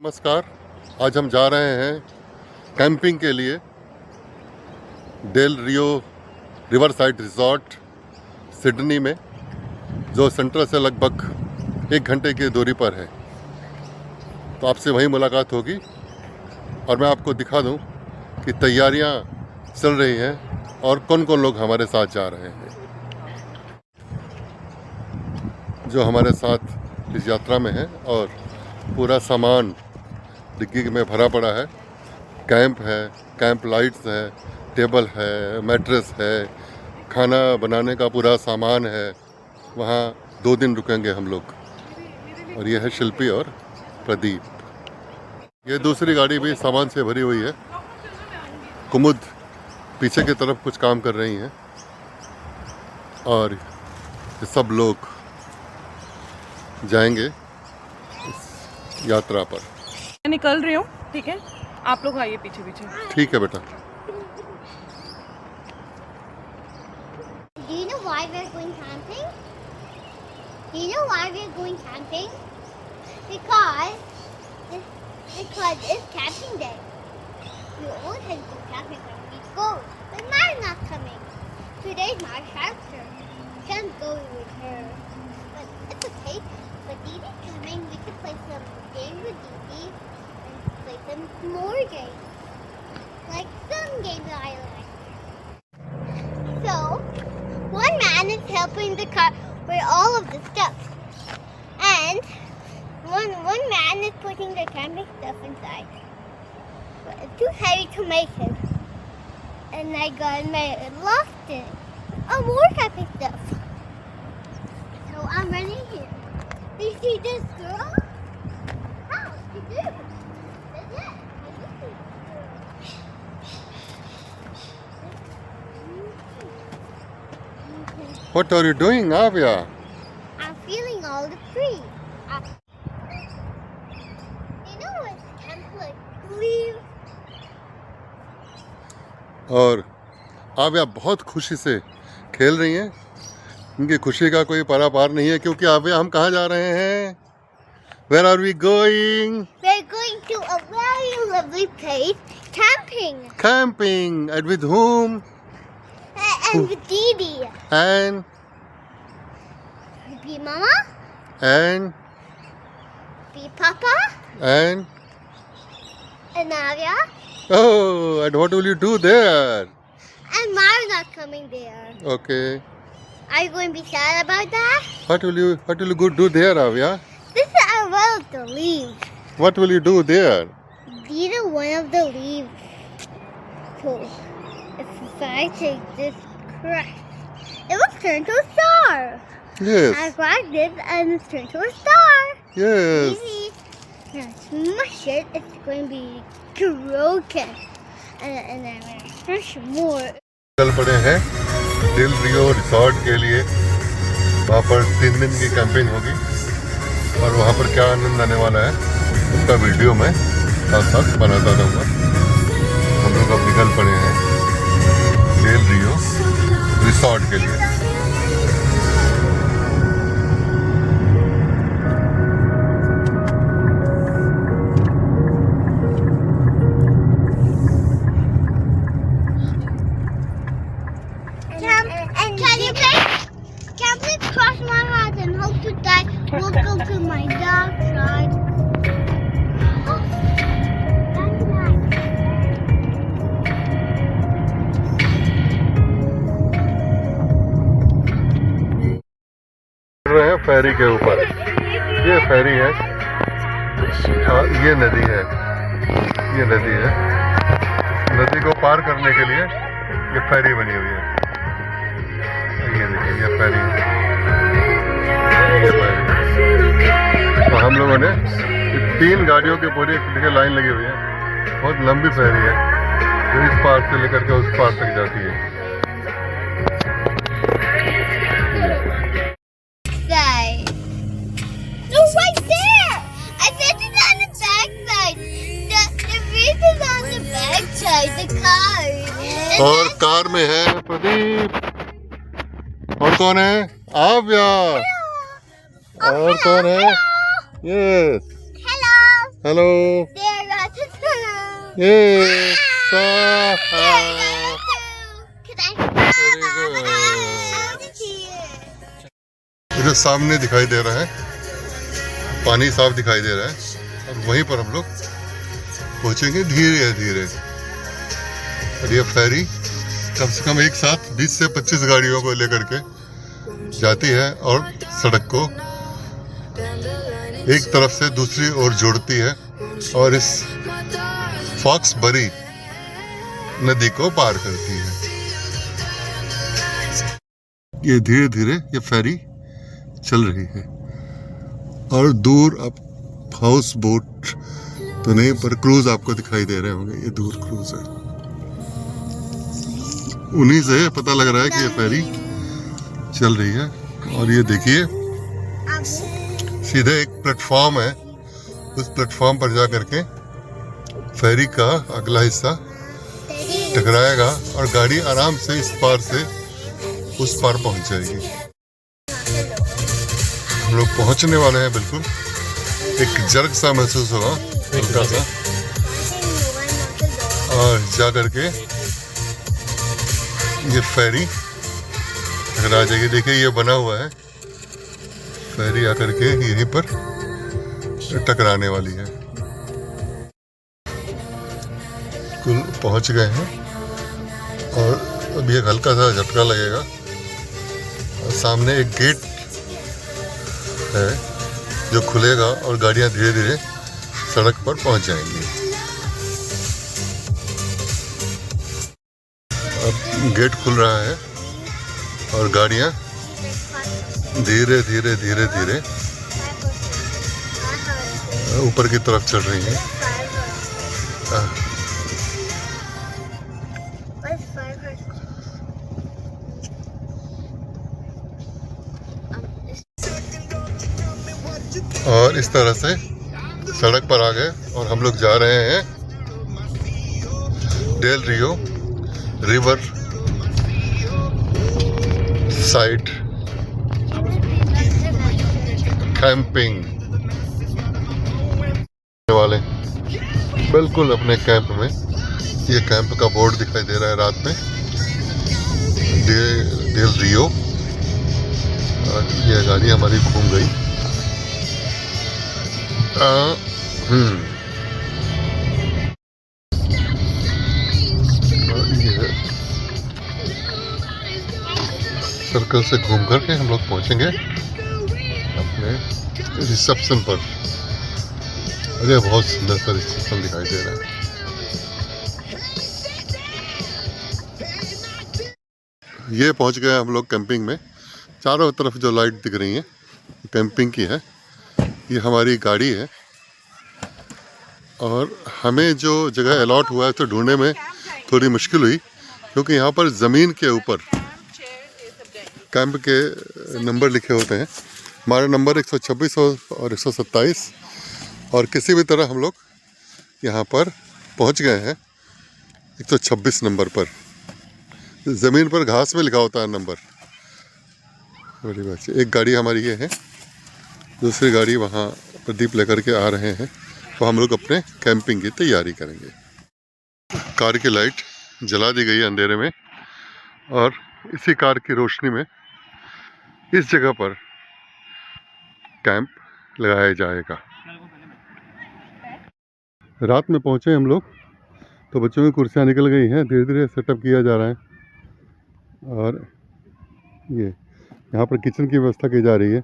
नमस्कार। आज हम जा रहे हैं कैंपिंग के लिए डेल रियो रिवर साइड रिजॉर्ट सिडनी में, जो सेंट्रल से लगभग 1 घंटे की दूरी पर है। तो आपसे वहीं मुलाकात होगी और मैं आपको दिखा दूं कि तैयारियां चल रही हैं और कौन कौन लोग हमारे साथ जा रहे हैं। जो हमारे साथ इस यात्रा में है और पूरा सामान डिग्गी में भरा पड़ा है। कैंप है, कैंप लाइट्स है, टेबल है, मैट्रेस है, खाना बनाने का पूरा सामान है। वहाँ 2 दिन रुकेंगे हम लोग। और ये है शिल्पी और प्रदीप। ये दूसरी गाड़ी भी सामान से भरी हुई है। कुमुद पीछे की तरफ कुछ काम कर रही हैं और ये सब लोग जाएंगे इस यात्रा पर। मैं निकल रही हूँ, ठीक है? आप लोग आइए पीछे पीछे। ठीक है बेटा। Do you know why we're going camping? Do you know why we're going camping? Because it's camping day. We all had to go camping when we go, but Ma's not coming. Today's Ma's answer. Can't go with her, but it's okay. But Didi's coming. We can play some games with Didi and play some more games, like some games that I like. So. One man is helping the car with all of the stuff, and one man is putting the camping stuff inside. But it's too heavy to make it, and I lost it. Oh, more camping stuff. So I'm running here. Do you see this girl? How she do? That's it. I do see this girl. What are you doing, Avya? I'm feeling all the trees. You know what template leaves? और आव्या बहुत खुशी से खेल रही हैं। इनकी खुशी का कोई पारापार नहीं है, क्योंकि आव्या हम कहाँ जा रहे हैं? Where are we going? We're going to a very lovely place, camping. Camping. And with whom? And with Didi. And Be Mama. and Be Papa. and And Avya. oh, and what will you do there? And Mara's not coming there. Okay. Are you going to be sad about that? What will you go do there, Avya? This is a one of the leaves. What will you do there? These are one of the leaves. So if I take this crush, it will turn to a star. I Yes. grabbed it and it's turned to a star. Yes. Easy. Now smush it, it's going to be broken. And then I'm going to smush more. चल पड़े हैं del रियो resort के लिए। वहाँ पर 3 दिन की camping होगी और वहाँ पर क्या आनंद आने वाला है उसका वीडियो मैं साथ साथ बनाता रहूँगा। हम लोग अब निकल पड़े हैं डेल रियो रिसॉर्ट के लिए। Can please cross my heart and hope to die. We'll go to my dark side. Oh, that's nice. चल रहे हैं फेरी के ऊपर। ये फेरी है और ये नदी है। ये नदी है। नदी को पार करने के लिए ये फेरी बनी हुई है। ये देखिए, ये फेरी है। ये फेरी। तो हम लोगों ने 3 गाड़ियों की पूरी लाइन लगी हुई है। बहुत लंबी फेरी है जो इस पार से लेकर के उस पार तक जाती है। Side. No, right there! I said it on the back side. The wreath is on the back side, the car. और कार में है प्रदीप। और कौन है? आव्या। और कौन है? Yes. Hello. Hello There got to go. ये इधर सामने दिखाई दे रहा है, पानी साफ दिखाई दे रहा है और वहीं पर हम लोग पहुंचेंगे धीरे धीरे। और ये फेरी कम से कम एक साथ 20 से 25 गाड़ियों को लेकर के जाती है और सड़क को एक तरफ से दूसरी ओर जोड़ती है और इस फॉक्सबरी नदी को पार करती है। ये धीरे धीरे ये फेरी चल रही है और दूर अब हाउस बोट तो नहीं पर क्रूज आपको दिखाई दे रहे होंगे। ये दूर क्रूज है, उन्हीं से पता लग रहा है कि ये फेरी चल रही है। और ये देखिए सीधे एक प्लेटफॉर्म है, उस प्लेटफॉर्म पर जा करके फेरी का अगला हिस्सा टकराएगा और गाड़ी आराम से इस पार से उस पार पहुंच जाएगी। हम लोग पहुंचने वाले हैं बिल्कुल। एक जर्क सा महसूस होगा हल्का सा और जा करके ये फेरी टकरा जाएगी। देखिए ये बना हुआ है, फेरी आकर के यहीं पर टकराने वाली है। कुल पहुंच गए हैं और अभी एक हल्का सा झटका लगेगा और सामने एक गेट है जो खुलेगा और गाड़ियां धीरे धीरे सड़क पर पहुंच जाएंगी। अब गेट खुल रहा है और गाड़ियां धीरे धीरे धीरे धीरे ऊपर की तरफ चल रही हैं। और इस तरह से सड़क पर आ गए और हम लोग जा रहे हैं डेल रियो रिवर साइड कैंपिंग वाले बिल्कुल अपने कैंप में। ये कैंप का बोर्ड दिखाई दे रहा है रात में, डेल रियो। और ये गाड़ी हमारी घूम गई। ये सर्कल से घूम करके हम लोग पहुंचेंगे अपने रिसेप्शन पर। अरे बहुत सुंदर सा रिसेप्शन दिखाई दे रहा है। ये पहुंच गए हम लोग कैंपिंग में। चारों तरफ जो लाइट दिख रही है कैंपिंग की है। ये हमारी गाड़ी है और हमें जो जगह अलॉट हुआ है तो ढूंढने में थोड़ी मुश्किल हुई क्योंकि यहाँ पर ज़मीन के ऊपर कैंप के नंबर लिखे होते हैं। हमारा नंबर 126 और 127 और किसी भी तरह हम लोग यहाँ पर पहुँच गए हैं 126 नंबर पर। ज़मीन पर घास में लिखा होता है नंबर। बड़ी बात है। एक गाड़ी हमारी ये है, दूसरी गाड़ी वहाँ प्रदीप लेकर के आ रहे हैं। तो हम लोग अपने कैंपिंग की तैयारी करेंगे। कार की लाइट जला दी गई है अंधेरे में और इसी कार की रोशनी में इस जगह पर कैंप लगाया जाएगा। रात में पहुँचे हम लोग तो बच्चों की कुर्सियाँ निकल गई हैं, धीरे धीरे सेटअप किया जा रहा है। और ये यहाँ पर किचन की व्यवस्था की जा रही है।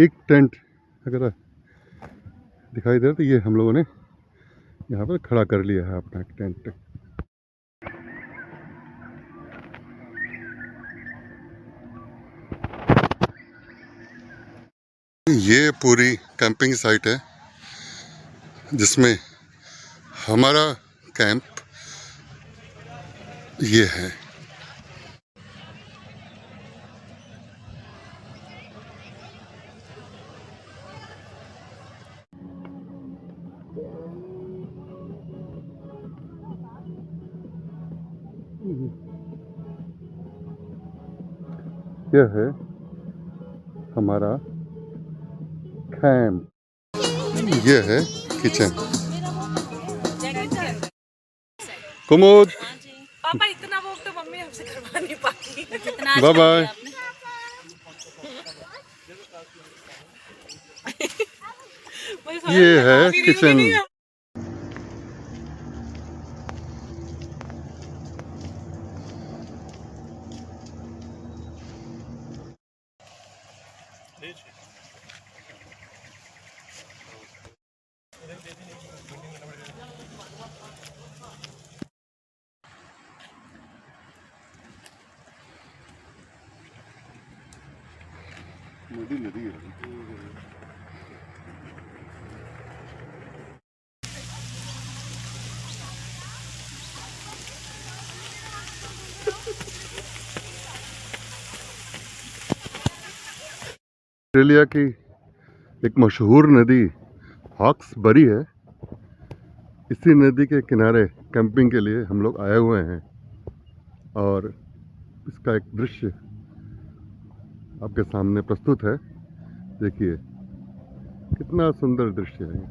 एक टेंट अगर दिखाई दे रहा तो ये हम लोगों ने यहाँ पर खड़ा कर लिया है अपना एक टेंट। ये पूरी कैंपिंग साइट है जिसमें हमारा कैंप ये है। यह है हमारा कैंप। यह है किचन। कुमुद, पापा इतना वो तो मम्मी हमसे करवा नहीं पाती। Bye bye. ये है किचन। नदी है। ऑस्ट्रेलिया की एक मशहूर नदी हॉक्सबरी है। इसी नदी के किनारे कैंपिंग के लिए हम लोग आए हुए हैं और इसका एक दृश्य आपके सामने प्रस्तुत है। देखिए कितना सुंदर दृश्य है ये।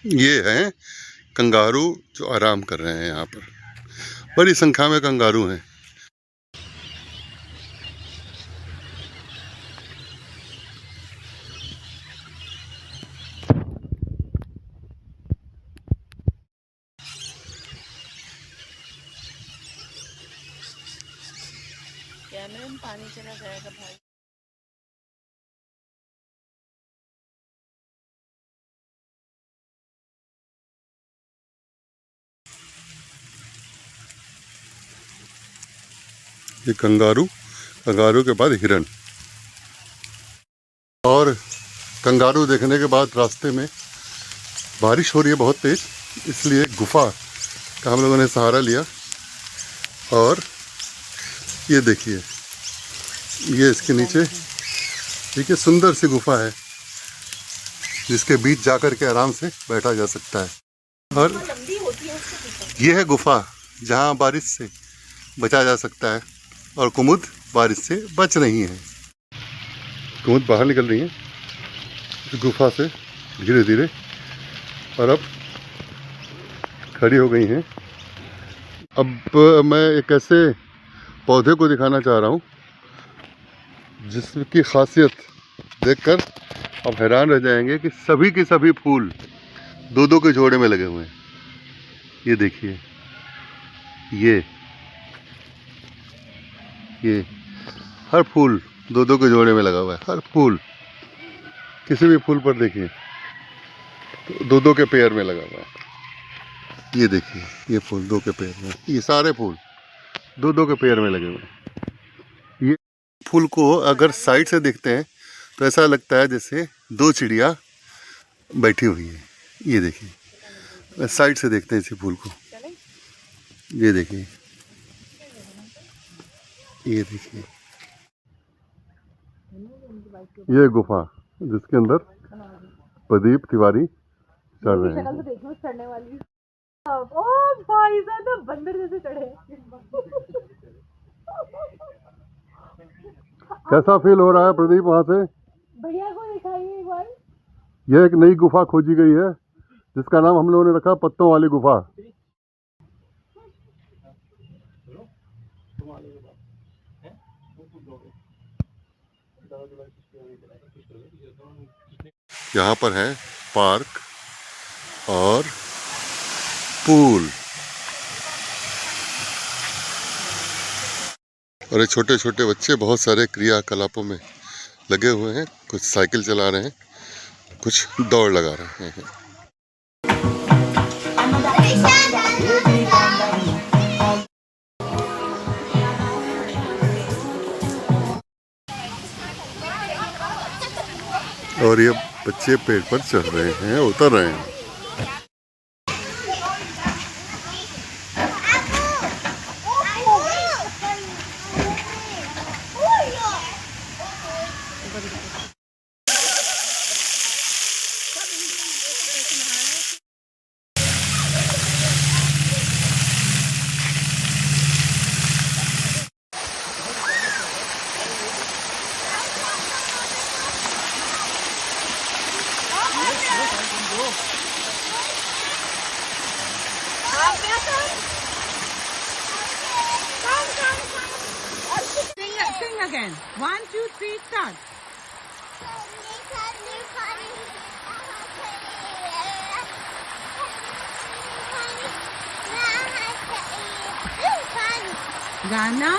ये हैं कंगारू जो आराम कर रहे हैं यहाँ पर। बड़ी संख्या में कंगारू हैं। कैमरे में पानी चला जाएगा भाई। ये कंगारू, कंगारू के बाद हिरन। और कंगारू देखने के बाद रास्ते में बारिश हो रही है बहुत तेज, इसलिए गुफा का हम लोगों ने सहारा लिया। और ये देखिए, ये इसके नीचे देखिए सुंदर सी गुफा है जिसके बीच जाकर के आराम से बैठा जा सकता है। और ये है गुफा जहाँ बारिश से बचा जा सकता है। और कुमुद बारिश से बच रही है। कुमुद बाहर निकल रही है इस गुफा से धीरे धीरे और अब खड़ी हो गई हैं। अब मैं एक ऐसे पौधे को दिखाना चाह रहा हूँ जिसकी खासियत देखकर आप हैरान रह जाएंगे कि सभी के सभी फूल दो दो के जोड़े में लगे हुए हैं। ये देखिए, ये हर फूल दो दो के जोड़े में लगा हुआ है। हर फूल, किसी भी फूल पर देखिए तो दो दो के पेयर में लगा हुआ है। ये देखिए, ये फूल दो के पेयर में, ये सारे फूल दो दो के पेयर में लगे हुए हैं। ये फूल को अगर साइड से देखते हैं तो ऐसा लगता है जैसे दो चिड़िया बैठी हुई है। ये देखिए, साइड से देखते हैं इसी फूल को। ये देखिए, ये देखिए, ये गुफा जिसके अंदर प्रदीप तिवारी चढ़ रहे हैं। शक्ल तो देखो चढ़ने वाली। ओ भाई साहब तो बंदर जैसे चढ़े। कैसा फील हो रहा है प्रदीप वहाँ से? बढ़िया को दिखाइए एक बार। यह एक नई गुफा खोजी गई है जिसका नाम हम लोगों ने रखा पत्तों वाली गुफा। यहाँ पर है पार्क और पूल, और ये छोटे छोटे बच्चे बहुत सारे क्रियाकलापों में लगे हुए हैं। कुछ साइकिल चला रहे हैं, कुछ दौड़ लगा रहे हैं। और ये बच्चे पेड़ पर चढ़ रहे हैं, उतर रहे हैं। Sing again. 1, 2, 3, start. गाना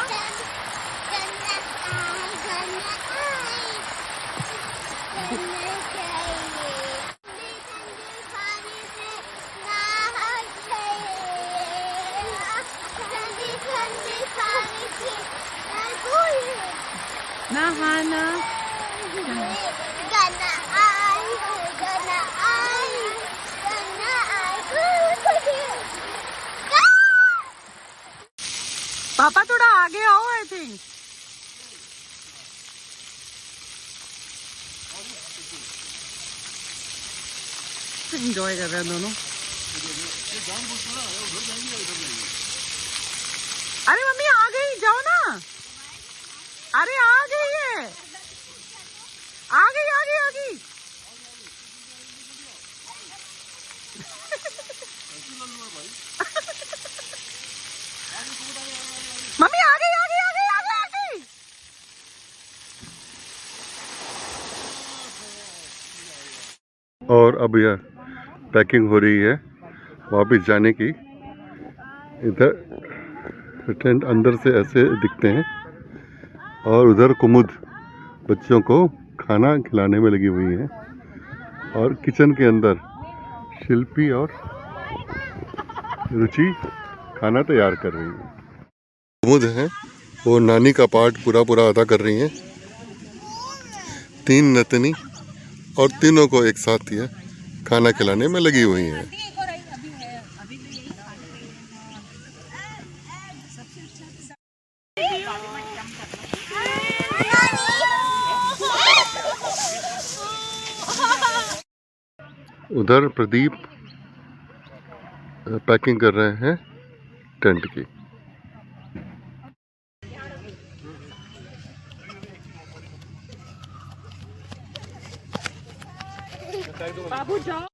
नहाना पापा थोड़ा आगे आओ। आई थिंक एंजॉय कर रहे हैं दोनों। अरे मम्मी आ गई, जाओ ना। अरे आ गई है, आ गई आ गई आ गई। मम्मी आ गई आ गई आ गई आ गई आ गई। और अब यह पैकिंग हो रही है वापस जाने की। इधर टेंट अंदर से ऐसे दिखते हैं और उधर कुमुद बच्चों को खाना खिलाने में लगी हुई है, और किचन के अंदर शिल्पी और रुचि खाना तैयार कर रही है। कुमुद है वो नानी का पार्ट पूरा पूरा अदा कर रही हैं। 3 नतनी और तीनों को एक साथ ये खाना खिलाने में लगी हुई हैं। उधर प्रदीप पैकिंग कर रहे हैं टेंट की। बाबू जाओ।